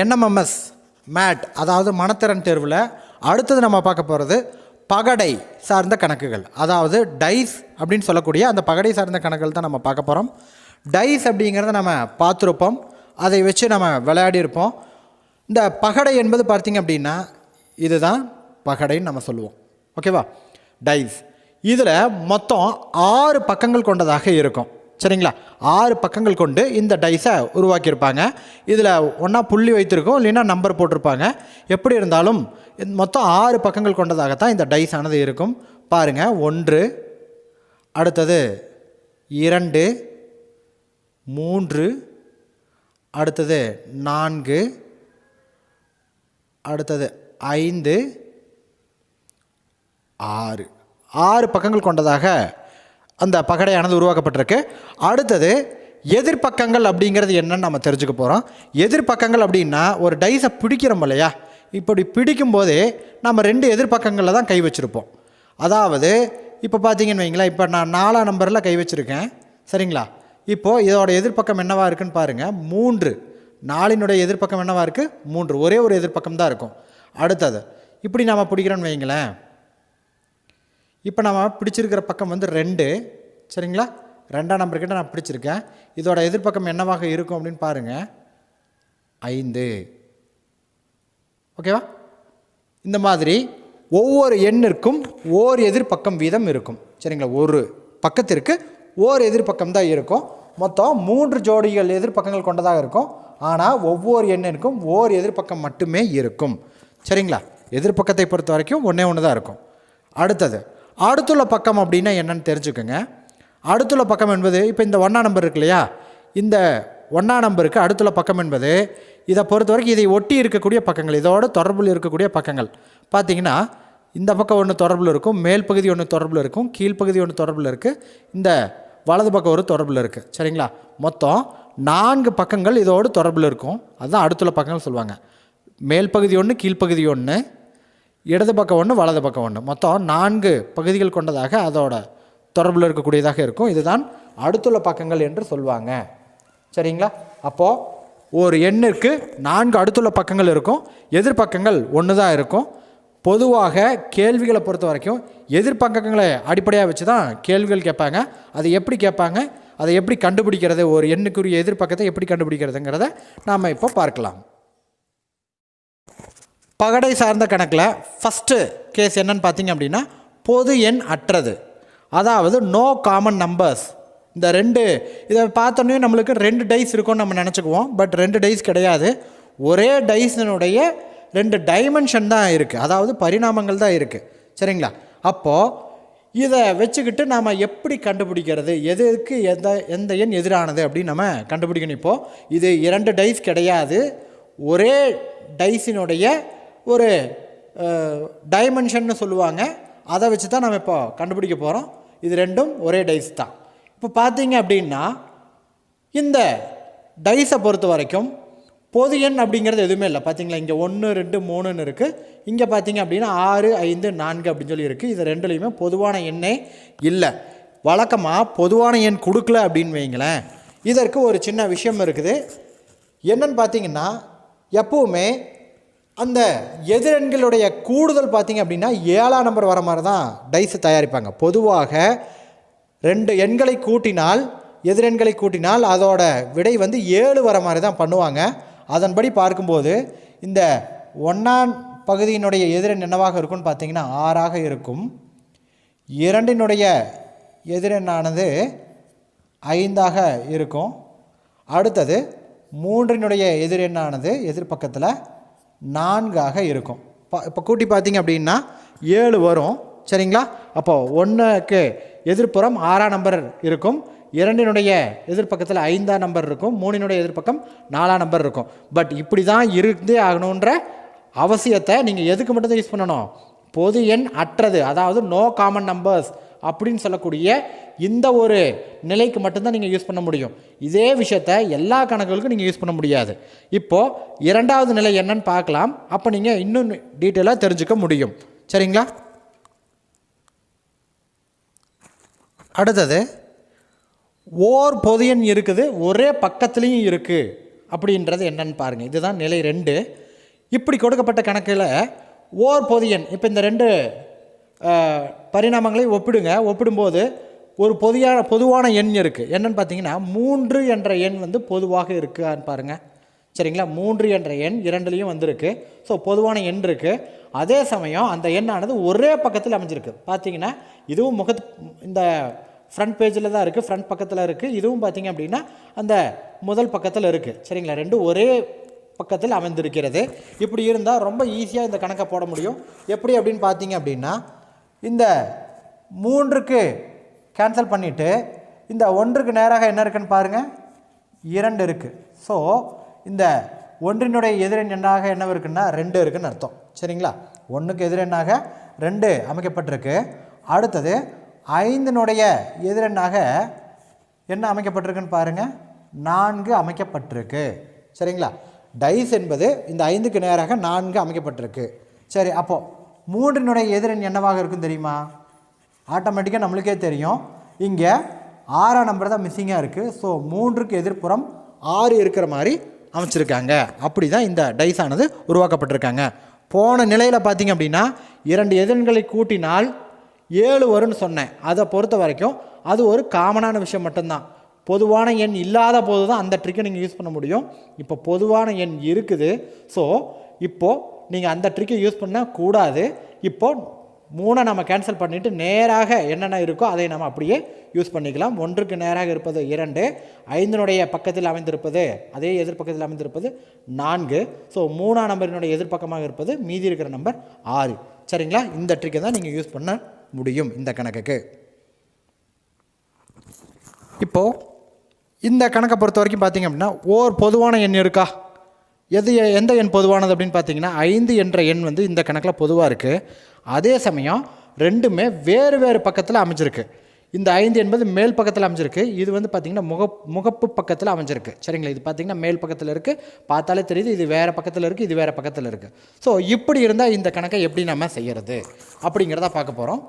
nmms mat அதாவது மனத்திறன் தேர்வில் அடுத்தது நம்ம பார்க்க போகிறது பகடை சார்ந்த கணக்குகள், அதாவது டைஸ் அப்படின்னு சொல்லக்கூடிய அந்த பகடை சார்ந்த கணக்குகள் தான் நம்ம பார்க்க போகிறோம். டைஸ் அப்படிங்கிறத நம்ம பார்த்துருப்போம், அதை வச்சு நம்ம விளையாடியிருப்போம். இந்த பகடை என்பது பார்த்திங்க அப்படின்னா இதுதான் பகடைன்னு நம்ம சொல்லுவோம். ஓகேவா? டைஸ் இதில் மொத்தம் 6 பக்கங்கள் கொண்டதாக இருக்கும். சரிங்களா? 6 பக்கங்கள் கொண்டு இந்த டைஸை உருவாக்கியிருப்பாங்க. இதில் ஒன்றா புள்ளி வைத்திருக்கோம், இல்லைன்னா நம்பர் போட்டிருப்பாங்க. எப்படி இருந்தாலும் மொத்தம் 6 பக்கங்கள் கொண்டதாகத்தான் இந்த டைஸ் ஆனது இருக்கும். பாருங்கள், 1, அடுத்தது 2, 3, அடுத்தது 4, அடுத்தது 5, 6 பக்கங்கள் கொண்டதாக அந்த பகடையானது உருவாக்கப்பட்டிருக்கு. அடுத்தது எதிர்பக்கங்கள் அப்படிங்கிறது என்னன்னு நம்ம தெரிஞ்சுக்க போகிறோம். எதிர்பக்கங்கள் அப்படின்னா ஒரு டைஸை பிடிக்கிறோம் இல்லையா, இப்படி பிடிக்கும்போதே நம்ம 2 எதிர்பக்கங்களில் தான் கை வச்சுருப்போம். அதாவது இப்போ பார்த்தீங்கன்னு வைங்களேன், இப்போ நான் 4ஆம் நம்பரில் கை வச்சுருக்கேன். சரிங்களா? இப்போது இதோட எதிர்பக்கம் என்னவா இருக்குன்னு பாருங்கள், 3. 4னுடைய எதிர்பக்கம் என்னவா இருக்குது, 3. ஒரே ஒரு எதிர்பக்கம் தான் இருக்கும். அடுத்தது இப்படி நம்ம பிடிக்கிறோன்னு வைங்களேன், இப்போ நம்ம பிடிச்சிருக்கிற பக்கம் வந்து 2. சரிங்களா? 2ஆம் நம்பர்கிட்ட நான் பிடிச்சிருக்கேன். இதோட எதிர்பக்கம் என்னவாக இருக்கும் அப்படின்னு பாருங்கள், 5. ஓகேவா? இந்த மாதிரி ஒவ்வொரு எண்ணிற்கும் ஓர் எதிர்பக்கம் வீதம் இருக்கும். சரிங்களா? ஒரு பக்கத்திற்கு ஓர் எதிர்பக்கம் தான் இருக்கும். மொத்தம் 3 ஜோடிகள் எதிர்பக்கங்கள் கொண்டதாக இருக்கும். ஆனால் ஒவ்வொரு எண்ணிற்கும் ஓர் எதிர்பக்கம் மட்டுமே இருக்கும். சரிங்களா? எதிர்பக்கத்தை பொறுத்த வரைக்கும் ஒன்று தான் இருக்கும். அடுத்தது அடுத்துள்ள பக்கம் அப்படின்னா என்னன்னு தெரிஞ்சுக்கோங்க. அடுத்துள்ள பக்கம் என்பது இப்போ இந்த 1ஆம் நம்பர் இருக்கு இல்லையா, இந்த 1ஆம் நம்பருக்கு அடுத்துள்ள பக்கம் என்பது இதை பொறுத்த வரைக்கும் இதை ஒட்டி இருக்கக்கூடிய பக்கங்கள், இதோட தொடர்பில் இருக்கக்கூடிய பக்கங்கள். பார்த்திங்கன்னா இந்த பக்கம் ஒன்று தொடர்பில் இருக்கும், மேல் பகுதி ஒன்று தொடர்பில் இருக்கும், கீழ்ப்பகுதி ஒன்று தொடர்பில் இருக்குது, இந்த வலது பக்கம் ஒரு தொடர்பில் இருக்குது. சரிங்களா? மொத்தம் 4 பக்கங்கள் இதோடு தொடர்பில் இருக்கும். அதுதான் அடுத்துள்ள பக்கங்கள் சொல்லுவாங்க. மேல் பகுதி ஒன்று, கீழ்ப்பகுதி ஒன்று, இடது பக்கம் ஒன்று, வலது பக்கம் ஒன்று, மொத்தம் 4 பகுதிகள் கொண்டதாக அதோட தொடர்பில் இருக்கக்கூடியதாக இருக்கும். இதுதான் அடுத்துள்ள பக்கங்கள் என்று சொல்லுவாங்க. சரிங்களா? அப்போது ஒரு எண்ணிற்கு 4 அடுத்துள்ள பக்கங்கள் இருக்கும், எதிர்பக்கங்கள் ஒன்று தான் இருக்கும். பொதுவாக கேள்விகளை பொறுத்த வரைக்கும் எதிர்பக்கங்களை அடிப்படையாக வச்சு தான் கேள்விகள் கேட்பாங்க. அதை எப்படி கேட்பாங்க, அதை எப்படி கண்டுபிடிக்கிறது, ஒரு எண்ணுக்குரிய எதிர்பக்கத்தை எப்படி கண்டுபிடிக்கிறதுங்கிறத நாம் இப்போ பார்க்கலாம். பகடை சார்ந்த கணக்கில் ஃபஸ்ட்டு கேஸ் என்னன்னு பார்த்தீங்க அப்படின்னா பொது எண் அற்றது, அதாவது நோ காமன் நம்பர்ஸ். இந்த 2 இதை பார்த்தோன்னே நம்மளுக்கு 2 டைஸ் இருக்கும்னு நம்ம நினச்சிக்குவோம். பட் 2 டைஸ் கிடையாது. ஒரே டைஸினுடைய 2 டைமென்ஷன் தான் இருக்குது, அதாவது பரிணாமங்கள் தான் இருக்குது. சரிங்களா? அப்போது இதை வச்சுக்கிட்டு நாம் எப்படி கண்டுபிடிக்கிறது, எதுக்கு எந்த எண் எதிரானது அப்படின்னு நம்ம கண்டுபிடிக்கணும். இப்போது இது 2 டைஸ் கிடையாது, ஒரே டைஸினுடைய ஒரு டைமென்ஷன்னு சொல்லுவாங்க. அதை வச்சு தான் நம்ம இப்போ கண்டுபிடிக்க போகிறோம். இது 2ம் ஒரே டைஸ் தான். இப்போ பார்த்தீங்க அப்படின்னா இந்த டைஸை பொறுத்த வரைக்கும் பொது எண் அப்படிங்கிறது எதுவுமே இல்லை. பார்த்தீங்களா? இங்கே 1, 2, 3ன்னு இருக்குது. இங்கே பார்த்தீங்க அப்படின்னா 6, 5, 4 அப்படின்னு சொல்லி இருக்குது. இது 2லையுமே பொதுவான எண்ணே இல்லை. வழக்கமாக பொதுவான எண் கொடுக்கல அப்படின்னு வைங்களேன், இதற்கு ஒரு சின்ன விஷயம் இருக்குது. என்னன்னு பார்த்தீங்கன்னா எப்போவுமே அந்த எதிரெண்களுடைய கூடுதல் பார்த்திங்க அப்படின்னா 7ஆம் நம்பர் வர மாதிரி தான் டைஸை தயாரிப்பாங்க. பொதுவாக 2 எண்களை கூட்டினால், எதிரெண்களை கூட்டினால் அதோட விடை வந்து 7 வர மாதிரி தான் பண்ணுவாங்க. அதன்படி பார்க்கும்போது இந்த 1ஆம் பகுதியினுடைய எதிரெண் என்னவாக இருக்கும்னு பார்த்திங்கன்னா 6ஆக இருக்கும். 2னுடைய எதிரெண்ணானது 5ஆக இருக்கும். அடுத்தது 3னுடைய எதிரெண்ணானது எதிர்பக்கத்தில் 4ஆக இருக்கும். இப்போ கூட்டி பார்த்திங்க அப்படின்னா 7 வரும். சரிங்களா? அப்போது 1க்கு எதிர்ப்புறம் 6ஆம் நம்பர் இருக்கும், 2னுடைய எதிர்பக்கத்தில் 5ஆம் நம்பர் இருக்கும், 3னுடைய எதிர்பக்கம் 4ஆம் நம்பர் இருக்கும். பட் இப்படி தான் இருந்தே ஆகணுன்ற அவசியத்தை நீங்கள் எதுக்கு மட்டும்தான் யூஸ் பண்ணணும், பொது எண் அற்றது, அதாவது நோ காமன் நம்பர்ஸ் அப்படின்னு சொல்லக்கூடிய இந்த ஒரு நிலைக்கு மட்டும்தான் நீங்கள் யூஸ் பண்ண முடியும். இதே விஷயத்தை எல்லா கணக்குகளுக்கும் நீங்கள் யூஸ் பண்ண முடியாது. இப்போது 2வது நிலை என்னன்னு பார்க்கலாம். அப்போ நீங்கள் இன்னும் டீட்டெயிலாக தெரிஞ்சுக்க முடியும். சரிங்களா? அடுத்தது ஓர் பொது எண் இருக்குது, ஒரே பக்கத்துலேயும் இருக்குது அப்படின்றது என்னன்னு பாருங்கள். இதுதான் நிலை 2. இப்படி கொடுக்கப்பட்ட கணக்கில் ஓர் பொது எண், இப்போ இந்த 2 பரிணாமங்களை ஒப்பிடும்போது ஒரு பொதுவான எண் இருக்குது. என்னென்னு பார்த்தீங்கன்னா 3 என்ற எண் வந்து பொதுவாக இருக்குன்னு பாருங்கள். சரிங்களா, 3 என்ற எண் இரண்டுலேயும் வந்திருக்கு. ஸோ பொதுவான எண் இருக்குது. அதே சமயம் அந்த எண்ணானது ஒரே பக்கத்தில் அமைஞ்சிருக்கு. பார்த்தீங்கன்னா இதுவும் இந்த ஃப்ரண்ட் பேஜில் தான் இருக்குது, ஃப்ரண்ட் பக்கத்தில் இருக்குது. இதுவும் பார்த்திங்க அப்படின்னா அந்த முதல் பக்கத்தில் இருக்குது. சரிங்களா, ரெண்டும் ஒரே பக்கத்தில் அமைந்திருக்கிறது. இப்படி இருந்தால் ரொம்ப ஈஸியாக இந்த கணக்கை போட முடியும். எப்படி அப்படின்னு பார்த்தீங்க அப்படின்னா, இந்த 3க்கு கேன்சல் பண்ணிவிட்டு இந்த 1க்கு நேராக என்ன இருக்குன்னு பாருங்கள், 2 இருக்குது. ஸோ இந்த 1னுடைய எதிரெண் எண்ணாக என்ன இருக்குன்னா 2 இருக்குதுன்னு அர்த்தம். சரிங்களா, 1க்கு எதிரெண்ணாக 2 அமைக்கப்பட்டிருக்கு. அடுத்தது 5னுடைய எதிரெண்ணாக என்ன அமைக்கப்பட்டிருக்குன்னு பாருங்கள், 4 அமைக்கப்பட்டிருக்கு. சரிங்களா, டைஸ் என்பது இந்த 5க்கு நேராக 4 அமைக்கப்பட்டிருக்கு. சரி, அப்போது 3னுடைய எதிரெண் என்னவாக இருக்குன்னு தெரியுமா? ஆட்டோமேட்டிக்காக நம்மளுக்கே தெரியும். இங்கே 6ஆம் நம்பர் தான் மிஸ்ஸிங்காக இருக்குது. ஸோ 3க்கு எதிர்ப்புறம் 6 இருக்கிற மாதிரி அமைச்சிருக்காங்க. அப்படி தான் இந்த டைஸ் ஆனது உருவாக்கப்பட்டிருக்காங்க. போன நிலையில் பார்த்திங்க அப்படின்னா 2 எதிர்களை கூட்டினால் 7 வரும்னு சொன்னேன். அதை பொறுத்த வரைக்கும் அது ஒரு காமனான விஷயம் மட்டும்தான். பொதுவான எண் இல்லாத போது தான் அந்த ட்ரிக்கை நீங்கள் யூஸ் பண்ண முடியும். இப்போ பொதுவான எண் இருக்குது. ஸோ இப்போது நீங்கள் அந்த ட்ரிக்கை யூஸ் பண்ணக்கூடாது. இப்போது 3 நம்ம கேன்சல் பண்ணிவிட்டு நேராக என்னென்ன இருக்கோ அதை நம்ம அப்படியே யூஸ் பண்ணிக்கலாம். 1க்கு நேராக இருப்பது 2, 5னுடைய பக்கத்தில் அமைந்திருப்பது, அதே எதிர்பக்கத்தில் அமைந்திருப்பது 4. ஸோ 3ஆம் நம்பரினுடைய எதிர்பக்கமாக இருப்பது மீதி இருக்கிற நம்பர் 6. சரிங்களா, இந்த ட்ரிக்கை தான் நீங்கள் யூஸ் பண்ண முடியும் இந்த கணக்குக்கு. இப்போது இந்த கணக்கை பொறுத்த வரைக்கும் பார்த்திங்க அப்படின்னா ஓர் பொதுவான எண் இருக்கா? எந்த எண் பொதுவானது அப்படின்னு பார்த்தீங்கன்னா 5 என்ற எண் வந்து இந்த கணக்கில் பொதுவாக இருக்குது. அதே சமயம் ரெண்டுமே வேறு வேறு பக்கத்தில் அமைஞ்சிருக்கு. இந்த 5 என்பது மேல் பக்கத்தில் அமைஞ்சிருக்கு. இது வந்து பார்த்திங்கன்னா முகப்பு பக்கத்தில் அமைஞ்சிருக்கு. சரிங்களா, இது பார்த்திங்கன்னா மேல் பக்கத்தில் இருக்குது, பார்த்தாலே தெரியுது. இது வேறு பக்கத்தில் இருக்குது, இது வேறு பக்கத்தில் இருக்குது. ஸோ இப்படி இருந்தால் இந்த கணக்கை எப்படி நம்ம செய்கிறது அப்படிங்கிறத பார்க்க போகிறோம்.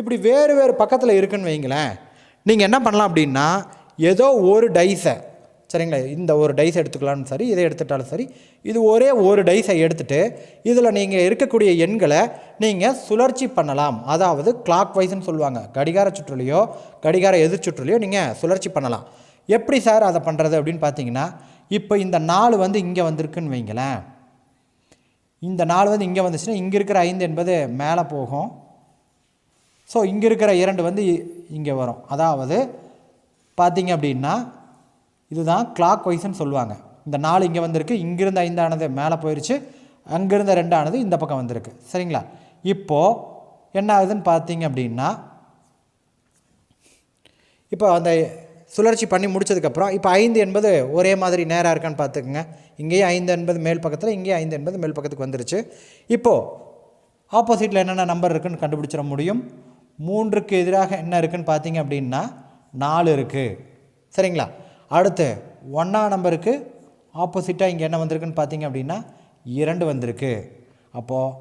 இப்படி வேறு வேறு பக்கத்தில் இருக்குன்னு வைங்களேன், நீங்கள் என்ன பண்ணலாம் அப்படின்னா ஏதோ ஒரு டைஸை, சரிங்களா, இந்த ஒரு டைஸை எடுத்துக்கலாம்னு சரி, இதை எடுத்துட்டாலும் சரி, இது ஒரே ஒரு டைஸை எடுத்துகிட்டு இதில் நீங்கள் இருக்கக்கூடிய எண்களை நீங்கள் சுழற்சி பண்ணலாம். அதாவது கிளாக் வைஸ்ன்னு சொல்லுவாங்க. கடிகார சுற்றுலையோ கடிகார எதிர் சுற்றுலையோ நீங்கள் சுழற்சி பண்ணலாம். எப்படி சார் அதை பண்ணுறது அப்படின்னு பார்த்தீங்கன்னா, இப்போ இந்த 4 வந்து இங்கே வந்திருக்குன்னு வைங்களேன். இந்த 4 வந்து இங்கே வந்துச்சுன்னா இங்கே இருக்கிற 5 என்பது மேலே போகும். ஸோ இங்கே இருக்கிற 2 வந்து இங்கே வரும். அதாவது பார்த்திங்க அப்படின்னா இதுதான் கிளாக் வைஸ்ன்னு சொல்லுவாங்க. இந்த 4 இங்கே வந்திருக்கு, இங்கிருந்த 5 ஆனது மேலே போயிடுச்சு, அங்கிருந்த 2 ஆனது இந்த பக்கம் வந்திருக்கு. சரிங்களா, இப்போது என்ன ஆகுதுன்னு பார்த்தீங்க அப்படின்னா, இப்போ அந்த சுழற்சி பண்ணி முடிச்சதுக்கப்புறம் இப்போ 5 என்பது ஒரே மாதிரி நேராக இருக்கான்னு பார்த்துக்குங்க. இங்கேயும் 5 என்பது மேல் பக்கத்தில், இங்கேயும் 5 என்பது மேல் பக்கத்துக்கு வந்துருச்சு. இப்போது ஆப்போசிட்டில் என்னென்ன நம்பர் இருக்குதுன்னு கண்டுபிடிச்சிட முடியும். 3க்கு எதிராக என்ன இருக்குதுன்னு பார்த்தீங்க அப்படின்னா 4 இருக்குது. சரிங்களா, அடுத்து 1ஆம் நம்பருக்கு ஆப்போசிட்டாக இங்கே என்ன வந்திருக்குன்னு பார்த்தீங்க அப்படின்னா 2 வந்திருக்கு. அப்போது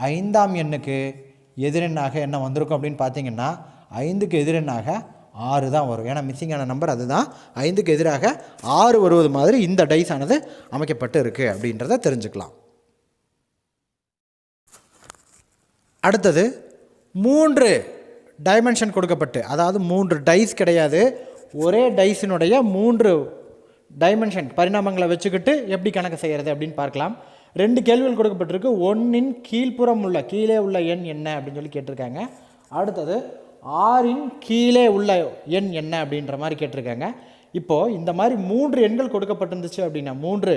5ஆம் எண்ணுக்கு எதிரெண்ணாக என்ன வந்திருக்கும் அப்படின்னு பார்த்தீங்கன்னா 5க்கு எதிரெண்ணாக 6 தான் வரும். ஏன்னா மிஸ்ஸிங்கான நம்பர் அதுதான். 5க்கு எதிராக 6 வருவது மாதிரி இந்த டைஸ் ஆனது அமைக்கப்பட்டு இருக்குது அப்படின்றத தெரிஞ்சுக்கலாம். அடுத்தது 3 டைமென்ஷன் கொடுக்கப்பட்டு, அதாவது 3 டைஸ் கிடையாது, ஒரே டைஸினுடைய 3 டைமென்ஷன் பரிணாமங்களை வச்சுக்கிட்டு எப்படி கணக்கு செய்கிறது அப்படின்னு பார்க்கலாம். 2 கேள்விகள் கொடுக்கப்பட்டிருக்கு. 1இன் கீழ்ப்புறம் உள்ள கீழே உள்ள எண் என்ன அப்படின்னு சொல்லி கேட்டிருக்காங்க. அடுத்தது 6இன் கீழே உள்ள எண் என்ன அப்படின்ற மாதிரி கேட்டிருக்காங்க. இப்போது இந்த மாதிரி 3 எண்கள் கொடுக்கப்பட்டிருந்துச்சு அப்படின்னா, 3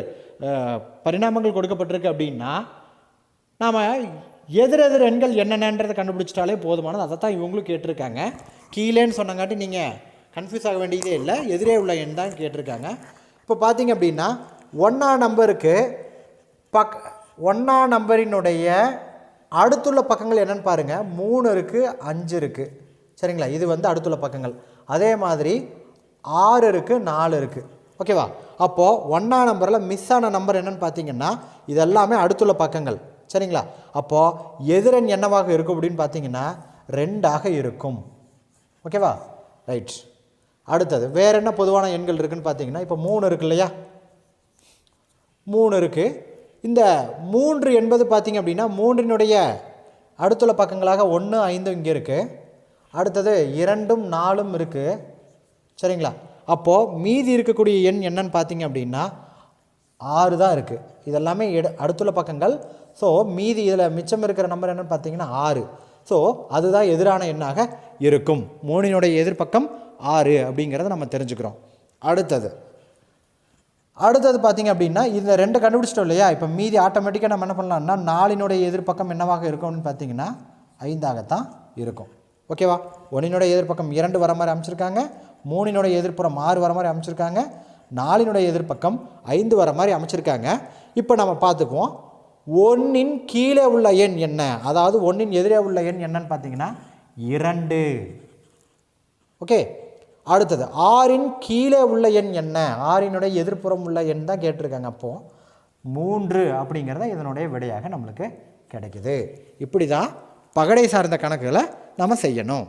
பரிணாமங்கள் கொடுக்கப்பட்டிருக்கு அப்படின்னா நாம் எதிரெதிர் எண்கள் என்னென்னன்றதை கண்டுபிடிச்சிட்டாலே போதுமானது. அதை தான் இவங்களும் கேட்டிருக்காங்க. கீழேன்னு சொன்னங்காட்டி நீங்கள் கன்ஃபியூஸ் ஆக வேண்டியதே இல்லை, எதிரே உள்ள எண் தான் கேட்டிருக்காங்க. இப்போ பார்த்தீங்க அப்படின்னா 1ஆம் நம்பருக்கு 1ஆம் நம்பரினுடைய அடுத்துள்ள பக்கங்கள் என்னென்னு பாருங்கள். 3 இருக்குது, 5 இருக்குது. சரிங்களா, இது வந்து அடுத்துள்ள பக்கங்கள். அதே மாதிரி 6 இருக்குது, 4 இருக்குது. ஓகேவா, அப்போது 1ஆம் நம்பரில் மிஸ் ஆன நம்பர் என்னென்னு பார்த்தீங்கன்னா இது எல்லாமே அடுத்துள்ள பக்கங்கள். சரிங்களா, அப்போது எதிரெண் என்னவாக இருக்கும் அப்படின்னு பார்த்தீங்கன்னா 2ஆக இருக்கும். ஓகேவா, ரைட். அடுத்தது வேறு என்ன பொதுவான எண்கள் இருக்குதுன்னு பார்த்தீங்கன்னா, இப்போ 3 இருக்கு இல்லையா, 3 இருக்குது. இந்த 3 என்பது பார்த்திங்க அப்படின்னா 3னுடைய அடுத்துள்ள பக்கங்களாக 1 5 இங்கே இருக்குது. அடுத்தது 2 4 இருக்குது. சரிங்களா? அப்போது மீதி இருக்கக்கூடிய எண் என்னன்னு பார்த்திங்க அப்படின்னா 6 தான் இருக்குது. இதெல்லாமே அடுத்துள்ள பக்கங்கள். ஸோ மீதி இதில் மிச்சம் இருக்கிற நம்பர் என்னென்னு பார்த்தீங்கன்னா 6. ஸோ அதுதான் எதிரான எண்ணாக இருக்கும். 3னுடைய எதிர்பக்கம் 6 அப்படிங்கிறத நம்ம தெரிஞ்சுக்கிறோம். அடுத்தது பார்த்திங்க அப்படின்னா இந்த 2 கண்டுபிடிச்சிட்டோம் இல்லையா? இப்போ மீதி ஆட்டோமேட்டிக்காக நம்ம என்ன பண்ணலாம்னா 4னுடைய எதிர்பக்கம் என்னவாக இருக்கும்னு பார்த்தீங்கன்னா 5ஆகத்தான் இருக்கும். ஓகேவா? 1னுடைய எதிர்பக்கம் 2 வர மாதிரி அமைச்சிருக்காங்க, 3னுடைய எதிர்ப்புறம் 6 வர மாதிரி அமைச்சிருக்காங்க, 4னுடைய எதிர்பக்கம் 5 வர மாதிரி அமைச்சிருக்காங்க. இப்போ நம்ம பார்த்துக்குவோம் 1ன் கீழே உள்ள எண் என்ன, அதாவது 1ன் எதிரே உள்ள எண் என்னன்னு பார்த்தீங்கன்னா 2. ஓகே. அடுத்தது 6ன் கீழே உள்ள எண் என்ன, 6னுடைய எதிர்ப்புறம் உள்ள எண் தான் கேட்டிருக்காங்க. அப்போது 3 அப்படிங்கிறத இதனுடைய விடையாக நம்மளுக்கு கிடைக்குது. இப்படி தான் பகடை சார்ந்த கணக்குகளை நம்ம செய்யணும்.